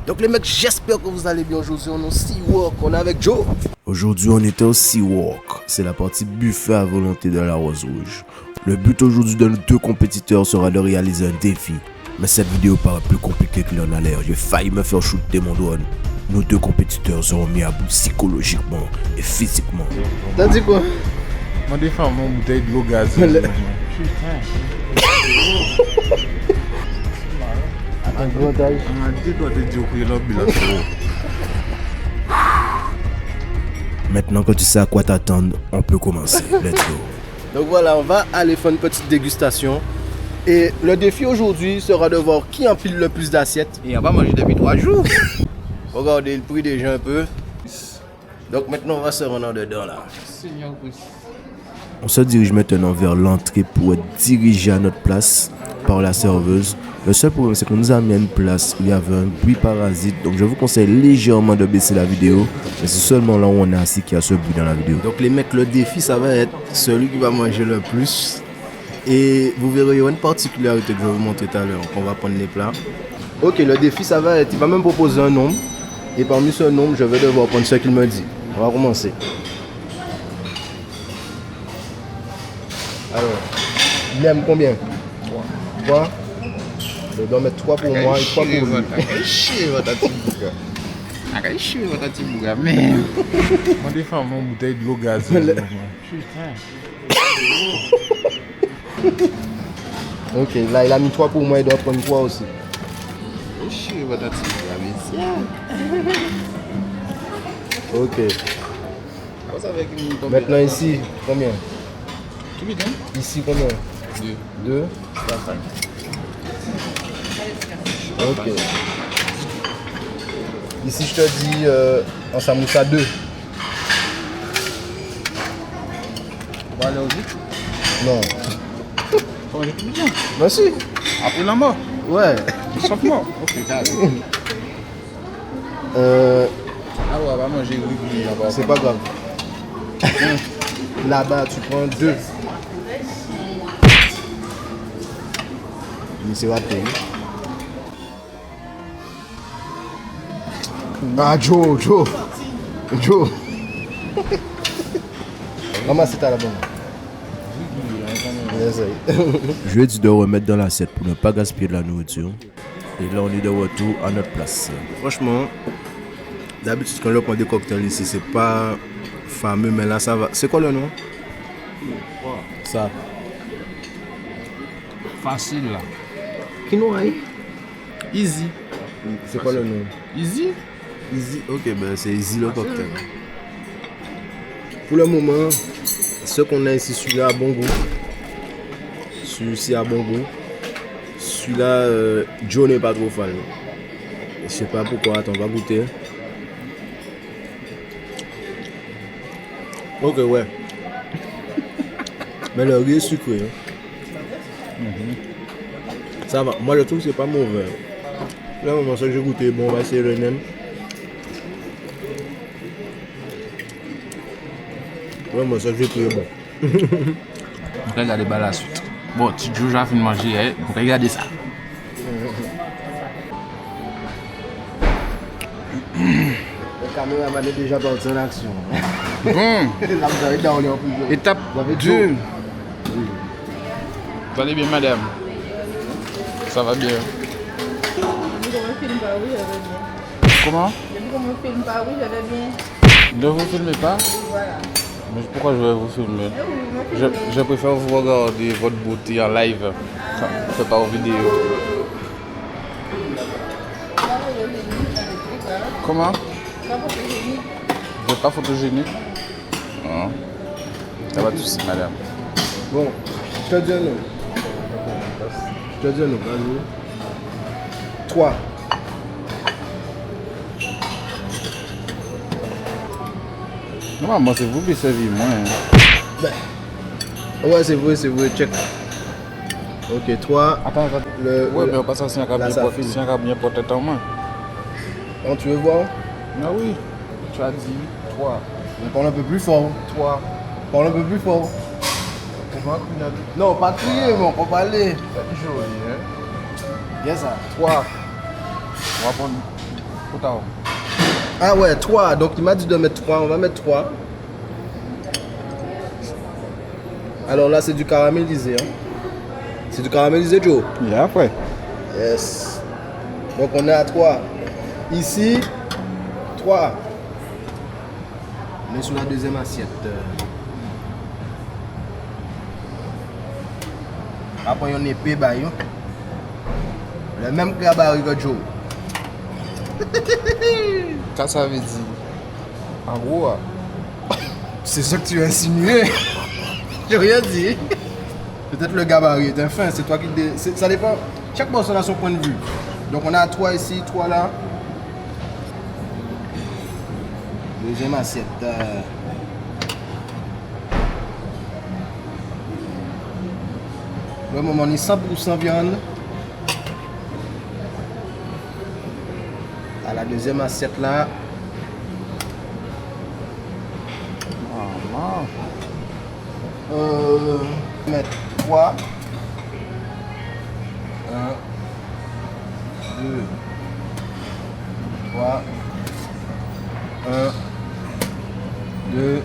Donc les mecs, j'espère que vous allez bien. Aujourd'hui on est au Seawalk, on est avec Joe. Aujourd'hui on était au Seawalk, c'est la partie buffet à volonté de la Rose Rouge. Le but aujourd'hui de nos deux compétiteurs sera de réaliser un défi. Mais cette vidéo paraît plus compliquée qu'il en a l'air, j'ai failli me faire shooter mon drone. Nos deux compétiteurs seront mis à bout psychologiquement et physiquement. T'as dit quoi? Moi des fois mon bouteille de l'eau gaz. Putain. Un gros taille. On a dit toi de dire que l'homme il a trop. Maintenant que tu sais à quoi t'attendre, on peut commencer. Let's go. Donc voilà, on va aller faire une petite dégustation. Et le défi aujourd'hui sera de voir qui empile le plus d'assiettes. Et on va manger depuis 3 jours. Regardez le prix déjà un peu. Donc maintenant on va se rendre dedans là. On se dirige maintenant vers l'entrée pour être dirigé à notre place par la serveuse. Le seul problème c'est qu'on nous a mis à une place où il y avait un bruit parasite. Donc je vous conseille légèrement de baisser la vidéo. Mais c'est seulement là où on est assis qu'il y a ce bruit dans la vidéo. Donc les mecs, le défi ça va être celui qui va manger le plus. Et vous verrez, il y a une particularité que je vais vous montrer tout à l'heure. On va prendre les plats. Ok, le défi ça va être, il va même proposer un nombre. Et parmi ce nombre, je vais devoir prendre ce qu'il me dit. On va commencer. Alors, il aime combien? 3. Je dois mettre 3 pour moi et 3 pour lui. Moi des fois mon bouteille de l'eau gaz. Ok, là il a mis 3 pour moi, il doit prendre 3 aussi. Ok. Maintenant ici, combien? Ici combien? 2. Ok. Ici je te dis en samoussa 2. On va aller au vite. Non. On va aller plus bien. Merci. Après la mort. Ouais. Sauf mort. Ok, ça arrive. Ah ouais, on va manger oui, là-bas. C'est pas grave. Là-bas tu prends 2. Mais c'est raté. Ah Joe. Ramasse ta la bonne. Je lui ai dit de remettre dans l'assiette pour ne pas gaspiller de la nourriture. Et là on est de retour à notre place. Franchement, d'habitude quand on prend des cocktails ici, c'est pas fameux, mais là ça va. C'est quoi le nom? Ça. Facile là. Quinoa. Easy. C'est quoi le nom? Easy? Easy. Ok, ben c'est Easy le cocktail. Pour le moment, ce qu'on a ici, celui-là a bon goût. Celui-ci a bon goût. Celui-là, Joe n'est pas trop fan. Je sais pas pourquoi, attends, on va goûter. Ok, ouais. Mais le riz est sucré. Ça va. Moi, je trouve que c'est pas mauvais. Là, au moment, ça que j'ai goûté, bon, on va essayer le même. Ouais, moi, ça que j'ai trouvé bon. On va regarder la suite. Bon, si Joe a fini de manger, on va regarder ça. Le caméraman est déjà parti en action. Étape 2. Vous allez bien, madame? Ça va bien. Comment? Ne vous filmez pas? Voilà. Mais pourquoi je vais vous filmer? Je préfère vous regarder votre beauté en live. C'est pas en vidéo. Comment? Vous n'êtes pas photogénique? Non. Ça va de soucis, madame. Bon, je te dis un nom. Vas-y. 3. Normalement, c'est vous qui servez moi. Ouais, c'est vrai, check. Ok, 3. Attends. Ouais, mais on passe à 5 à bien porter en main. Quand tu veux voir? Ah oui. Tu as dit 3. On parle un peu plus fort. 3. Parle un peu plus fort. Non, pas crier, bon, on va parler. C'est joli, hein? Yes, ça. 3. On va prendre Potao. Ah ouais, 3. Donc il m'a dit de mettre 3. On va mettre 3. Alors là, c'est du caramélisé. Hein. C'est du caramélisé, Joe. Et après. Yes. Donc on est à 3. Ici, 3. On est sur la deuxième assiette. Après, on est épée, le même gabarit que Joe. Qu'est-ce que ça veut dire? En gros, C'est ça que tu as insinué. J'ai rien dit. Peut-être le gabarit est fin, c'est toi qui... Ça dépend. Chaque personne a son point de vue. Donc on a 3 ici, 3 là. Deuxième assiette. Le moment on est 100% viande. À la deuxième assiette là. Mettre 3. 1, 2, 3. 1, 2,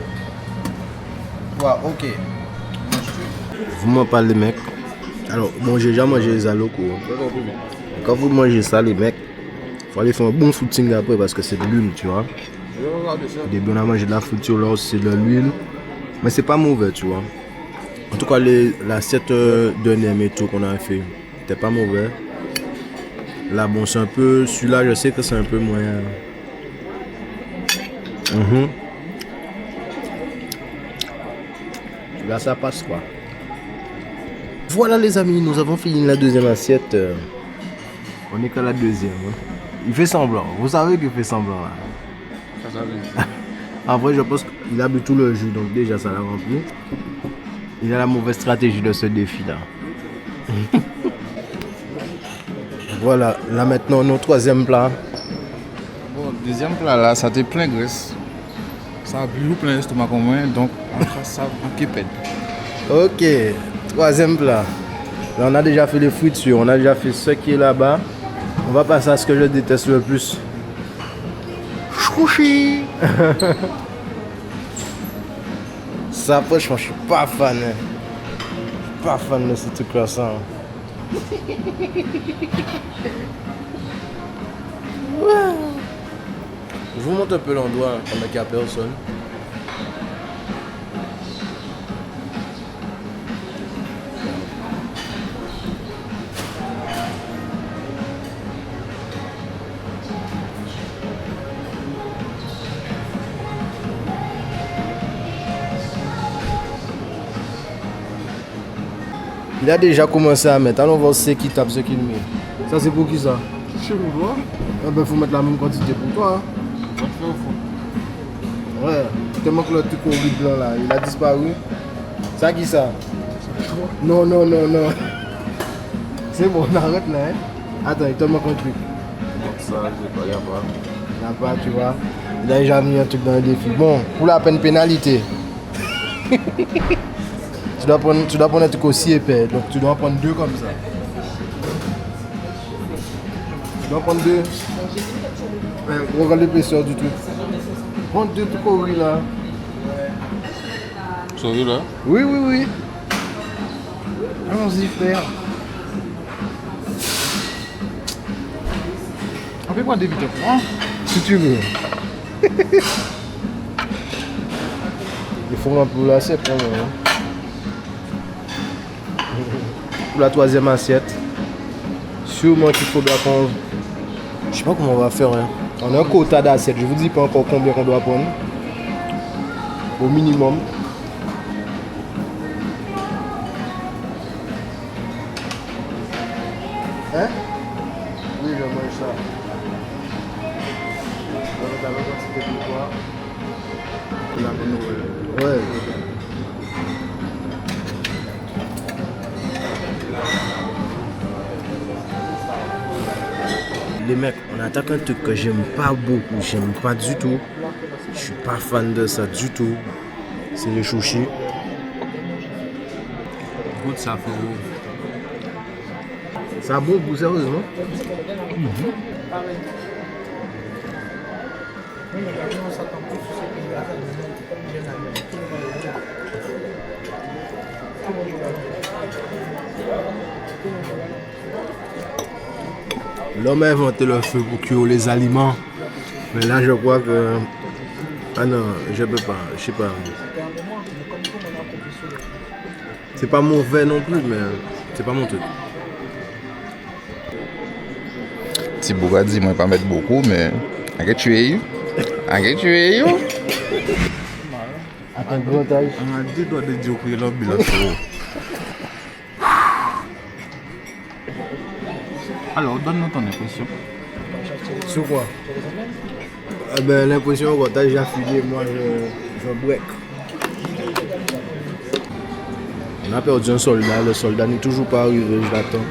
3. Ok. Vous m'en parlez, mec. Alors, bon, j'ai déjà mangé les alocos. Quand vous mangez ça, les mecs, il faut aller faire un bon footing après parce que c'est de l'huile, tu vois. Au début, on a mangé de la friture, là c'est de l'huile. Mais c'est pas mauvais, tu vois. En tout cas, l'assiette de nem et tout qu'on a fait, c'était pas mauvais. Là, bon, c'est un peu. Celui-là, je sais que c'est un peu moins. Là, ça passe quoi. Voilà, les amis, nous avons fini la deuxième assiette. On est qu'à la deuxième. Hein. Il fait semblant. Vous savez qu'il fait semblant là. En vrai, je pense qu'il a bu tout le jus, donc déjà ça l'a rempli. Il a la mauvaise stratégie de ce défi là. Voilà, là maintenant, notre troisième plat. Bon, deuxième plat là, ça te plein de graisse. Ça a bu plein l'estomac commun, donc on fait ça en képède. Ok, troisième plat. Là, on a déjà fait les fritures, on a déjà fait ce qui est là-bas. On va passer à ce que je déteste le plus. Chouchi. Ça, franchement, je suis pas fan. Hein. Je suis pas fan de ce truc-là, ça. Je vous montre un peu l'endroit pendant qu'il n'y a personne. Il a déjà commencé à mettre. Allons voir ce qui tape, ce qu'il met. Ça, c'est pour qui ça? Je vous vois. Ah ben, faut mettre la même quantité pour toi. Hein. Ça te fait au fond. Ouais. Tellement que le truc horrible blanc là, il a disparu. Ça qui ça? Non, non, non, non. C'est bon, on arrête là. Hein. Attends, il te manque un truc. Ça, je ne pas. Il n'y a pas, tu vois. Il a déjà mis un truc dans le défi. Bon, pour la peine pénalité. Tu dois prendre un truc aussi épais, donc tu dois prendre 2 comme ça. Tu dois prendre 2. Regarde l'épaisseur du truc. Prends 2 trucs horribles là. Celui-là? Oui, oui, oui. Allons-y, frère. On peut prendre des vitesses, hein? Si tu veux. Il faut un peu l'assiette quand même. Hein. Pour la troisième assiette, sûrement qu'il faudra qu'on... Je sais pas comment on va faire. Hein. On a un quota d'assiettes. Je vous dis pas encore combien on doit prendre. Au minimum. Hein? Oui, je mange ça. On va quantité pour toi. La bonne nouvelle. Ouais. Les mecs, on attaque un truc que j'aime pas beaucoup, j'aime pas du tout. Je suis pas fan de ça du tout. C'est les chouchis. Goûte ça fait. Ça a bon goût, sérieusement. L'homme a inventé le feu pour cuire les aliments. Mais là, je crois que... Ah non, je peux pas, je sais pas. C'est pas mauvais non plus, mais c'est pas mon truc. Thibaut a dit, moi, pas mettre beaucoup, mais. Arrête tu es eu. Arrête tu es eu. Attends, gros taille. On a dit, doit de dire que l'homme bilan. Alors, donne-nous ton impression. Sur quoi? Ah ben, l'impression que t'as déjà filé, moi je break. On a perdu un soldat, le soldat n'est toujours pas arrivé, je l'attends.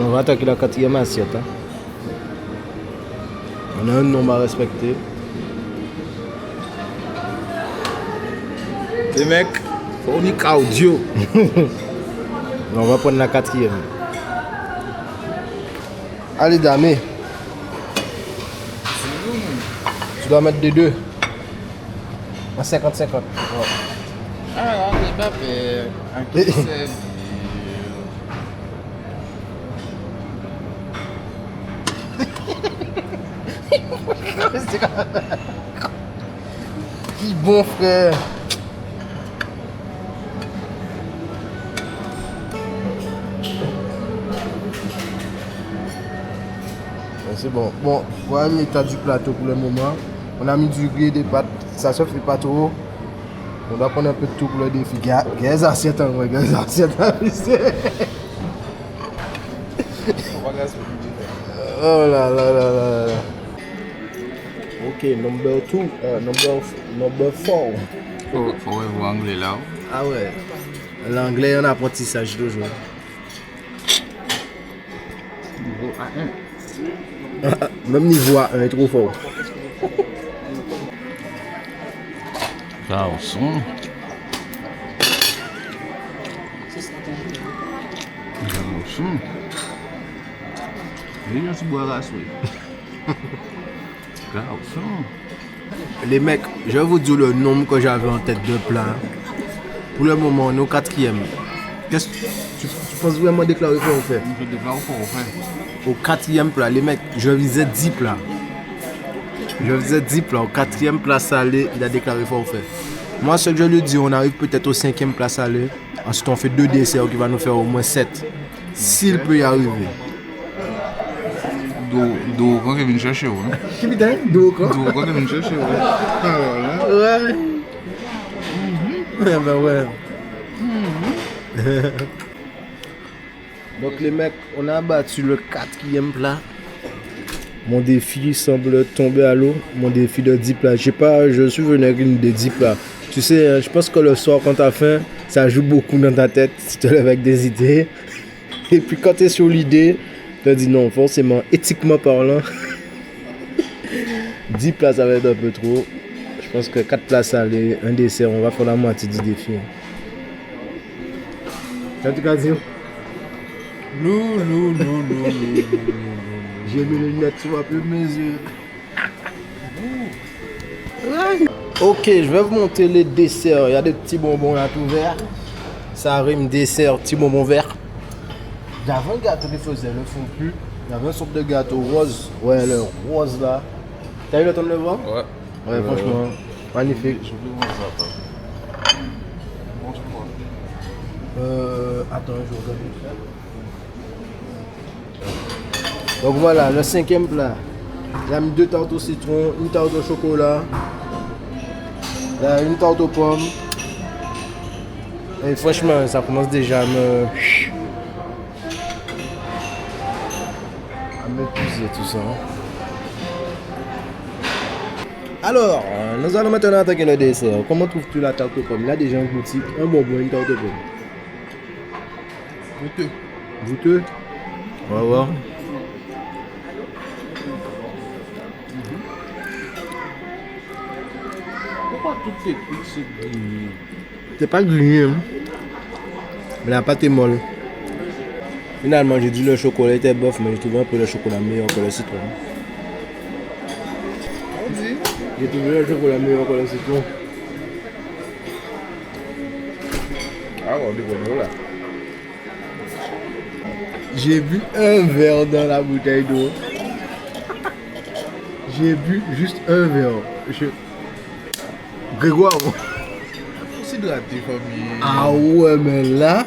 On va attaquer la 4e assiette. Hein. On a un nombre à respecter. Les mecs, On est cardio. On va prendre la 4e. Allez, Damé. Tu dois mettre des deux. À 50-50. Ouais. ah, on est pas fait. Qui bon frère. C'est bon. Bon, voilà l'état du plateau pour le moment. On a mis du riz et des pâtes. Ça se fait pas trop. On doit prendre un peu de tout pour le défi. Quelles assiettes en vrai, quelles assiettes en vrai. Oh là là là là là. Ok, number 2, number 4. Faut revoir anglais là. Ah ouais. L'anglais en apprentissage toujours. Niveau A1. Même niveau A1 est trop fort. Garçon. Garçon. Il y a un petit bois à souhait. Garçon. Les mecs, je vais vous dire le nombre que j'avais en tête de plats. Pour le moment, on est au 4e. Qu'est-ce que tu penses vraiment déclarer quoi on fait? Je déclare quoi on fait. Au 4e plat, les mecs, je visais 10 plats. Je faisais 10 plats. Au 4e plat salé, il a déclaré quoi on fait. Moi, ce que je lui dis, on arrive peut-être au 5e plat salé. Ensuite, on fait 2 desserts qui va nous faire au moins 7. S'il peut y arriver. Do quand il vient chercher où non? Putain, d'eau quoi? Do quand il vient chercher où? Ouais. Ouais, ben ouais. Donc les mecs, on a battu le 4e plat. Mon défi semble tomber à l'eau. Mon défi de 10 plats. Je sais pas, je suis venu avec une de 10 plats. Tu sais, je pense que le soir quand t'as faim, ça joue beaucoup dans ta tête. Tu te lèves avec des idées. Et puis quand t'es sur l'idée, tu te dis non, forcément, éthiquement parlant, 10 plats ça va être un peu trop. Je pense que 4 plats salés, un dessert, on va faire la moitié du défi. Ça te casse? Non. J'ai mis les lunettes sur ma plus mesure. Ok, je vais vous montrer les desserts. Il y a des petits bonbons là tout vert. Ça rime dessert, petits bonbons verts. J'avais un gâteau qui faisait, le fond plus. Il y avait une sorte de gâteau rose. Ouais, le rose là. T'as eu le temps de le voir? Ouais. Ouais, franchement, magnifique. Je vais voir ça. Attends, je regarde. Donc voilà, le 5e plat. Il y a mis 2 tartes au citron, une tarte au chocolat. Il y a une tarte aux pommes. Et franchement, ça commence déjà à m'épuiser tout ça. Alors, nous allons maintenant attaquer le dessert. Comment trouves-tu la tarte aux pommes? Là déjà en boutique, un bonbon, une tarte aux pommes. Goûteux. On va voir. Pourquoi toutes ces trucs c'est grillé? C'est pas grillé, hein? Mais la pâte est molle. Finalement, j'ai dit le chocolat était bof, mais j'ai trouvé un peu le chocolat meilleur que le citron. dit. J'ai trouvé le chocolat meilleur que le citron. Ah, on est là. J'ai bu un verre dans la bouteille d'eau. J'ai bu juste un verre. Grégoire. C'est de la famille. Ah ouais, mais là,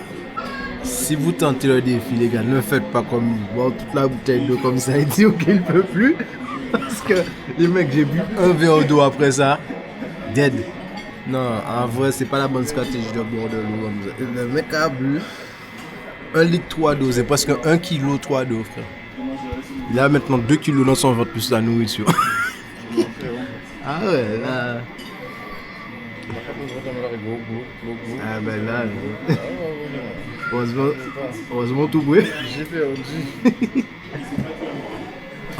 si vous tentez le défi, les gars, ne faites pas comme lui. Boire toute la bouteille d'eau comme ça et dire qu'il ne peut plus. Parce que les mecs, j'ai bu un verre d'eau après ça. Dead. Non, en vrai, c'est pas la bonne stratégie de boire de l'eau comme ça. Le mec a bu 1 litre 3 d'eau. C'est presque 1 kg 3 d'eau, frère. Il a maintenant 2 kilos dans son ventre plus la nourriture. Ah ouais, là. Ah ben là. Heureusement tout brûlé. J'ai perdu.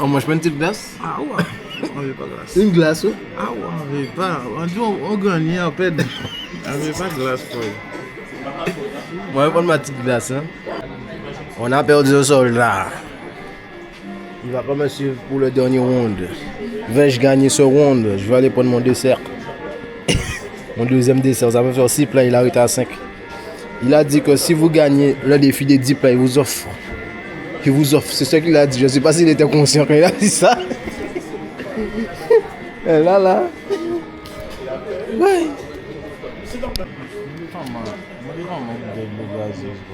On mange pas une petite glace? Ah ouais. On n'avait pas glace. Une glace, oui. Ah ouais, on n'avait pas. On dit on gagnait en fait. On n'avait pas de glace pour On va prendre ma petite glace. Hein. On a perdu le soldat. Il va pas me suivre pour le dernier round. Vais-je gagner ce round? Je vais aller prendre mon dessert. Mon deuxième dessert, ça va faire 6 plats, il a arrêté à 5. Il a dit que si vous gagnez le défi des 10 plats, il vous offre. Il vous offre, c'est ce qu'il a dit. Je ne sais pas s'il était conscient quand il a dit ça. Et là. Ouais.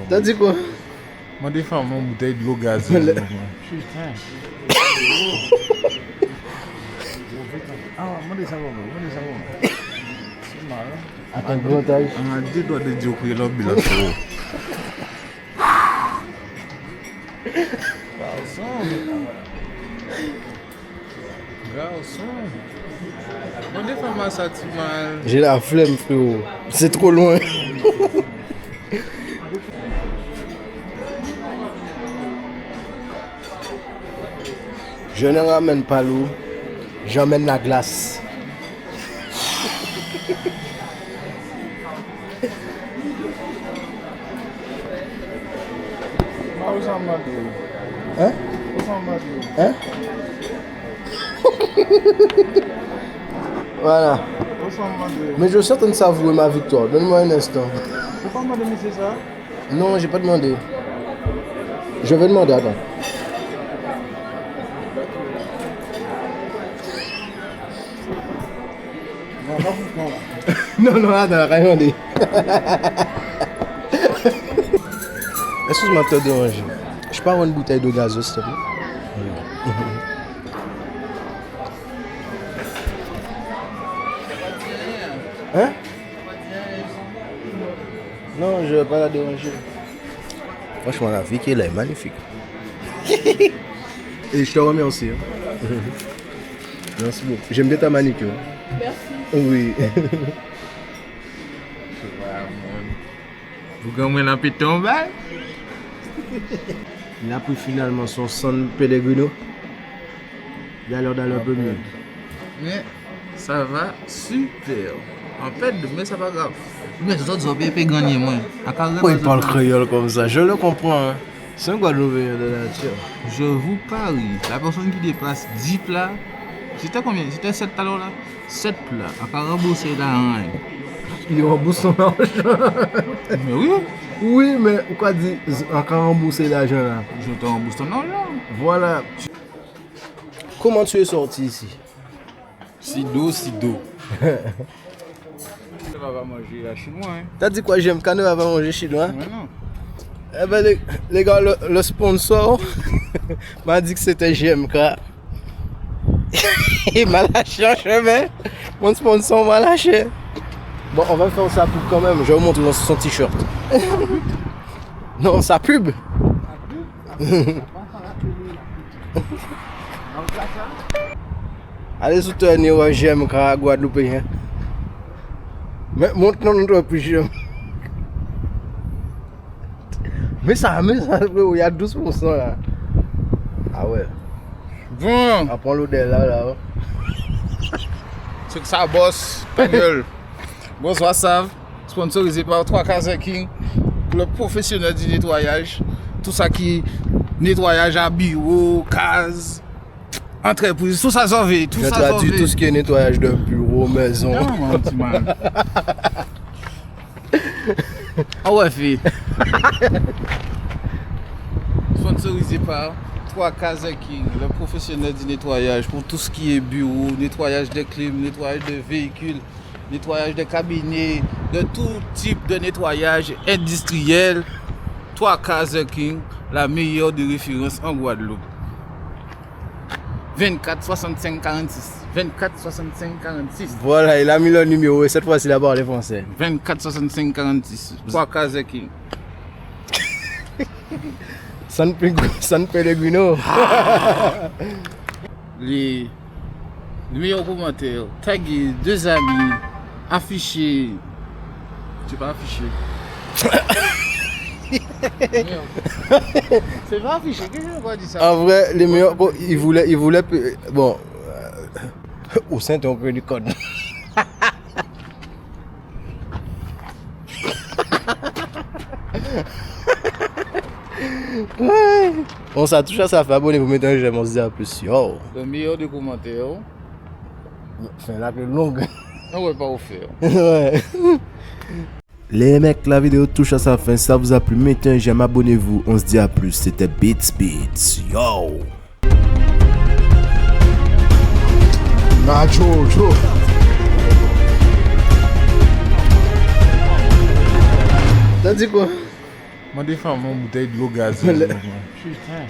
T'as dit quoi? Moi, des fois, mon bouteille de l'eau gazeuse. Putain. Ah, moi, des savons. C'est marrant. Attends, gros taille. On a dit doigts de Dieu pour l'homme, il a fait. Garçon. Moi, des fois, moi, ça tue mal. J'ai la flemme, frérot. C'est trop loin. Je ne ramène pas l'eau, j'emmène la glace. Hein? Hein? Voilà. Mais je suis certain de savourer ma victoire. Donne-moi un instant. Pourquoi m'a demandé ça? Non, j'ai pas demandé. Je vais demander, attends. Non, attends, rien demandé. Excuse-moi de te déranger. Je peux avoir une bouteille d'eau gazeuse, s'il te plaît? Hein? Non, je ne vais pas la déranger. Franchement, la fille qui est là est magnifique. Et je te remercie. Hein. Merci beaucoup. J'aime bien ta manicure. Merci. Oui. Vous gagnez la pétombe? Il a pris finalement son San Pellegrino. Il a l'air d'aller un peu mieux. Mais ça va super. En fait, mais ça va grave. Mais les autres ont bien gagné moins. Pourquoi il parle créole comme ça? Je le comprends. Hein. C'est un Guadeloupéen de la nature. Je vous parie, la personne qui dépasse 10 plats, c'était combien? C'était 7 talons là? 7 plats. À part rembourser là. Il rembourse son argent. Mais oui. Oui, mais pourquoi dire encore rembourser l'argent là? Je te rembourse ton argent. Voilà. Comment tu es sorti ici? Si d'eau. On va manger la chinois. Hein. T'as dit quoi? J'aime Canada va manger chinois? Mais non. Eh ben les gars, le sponsor m'a dit que c'était GMK. Il m'a lâché en chemin. Mon sponsor m'a lâché. Bon, on va faire sa pub quand même. Je vais vous montrer son t-shirt. Non, sa pub. Allez soutenir GMK à Guadeloupe. Mais montre-nous notre plus. Mais ça, il y a 12% là. Ah ouais. Bon. Apprends l'eau là. C'est que ça bosse. Ta gueule. Bonsoir Sav. Sponsorisé par 3K King. Club professionnel du nettoyage. Tout ça qui nettoyage à bureau, case. Entreprise, tout ça sauvé, tout Je ça traduis sauvé. tout ce qui est nettoyage de bureau, maison. Non, mon petit man. Ah ouais, fille. Sponsorisé par 3 Cases King, le professionnel du nettoyage pour tout ce qui est bureau, nettoyage des clim, nettoyage de véhicules, nettoyage des cabinets, de tout type de nettoyage industriel. 3 Cases King, la meilleure de référence en Guadeloupe. 24 65 46. 24 65 46. Voilà, il a mis le numéro et cette fois-ci, il a parlé français. 24 65 46. 3 Cases King. San Pellegrino. Les meilleurs commentaires, taguer 2 amis, afficher. Tu pas afficher. C'est pas affiché, qu'est-ce que tu dis ça? En vrai, les meilleurs. Bon, il voulait. Bon. Au sein d'un peu du code. Bon, ça touche à ça, fait abonner, vous mettez un j'aime, on se dit à plus. Yo. Le meilleur des commentaires. Fin là, plus longue. On va pas offert. Ouais. Les mecs, la vidéo touche à sa fin. Si ça vous a plu, mettez un j'aime, abonnez-vous. On se dit à plus. C'était Beats. Yo. Nacho, Joe. T'as dit quoi? Moi, des femmes, mon bouteille de l'eau gaz. Le- Putain.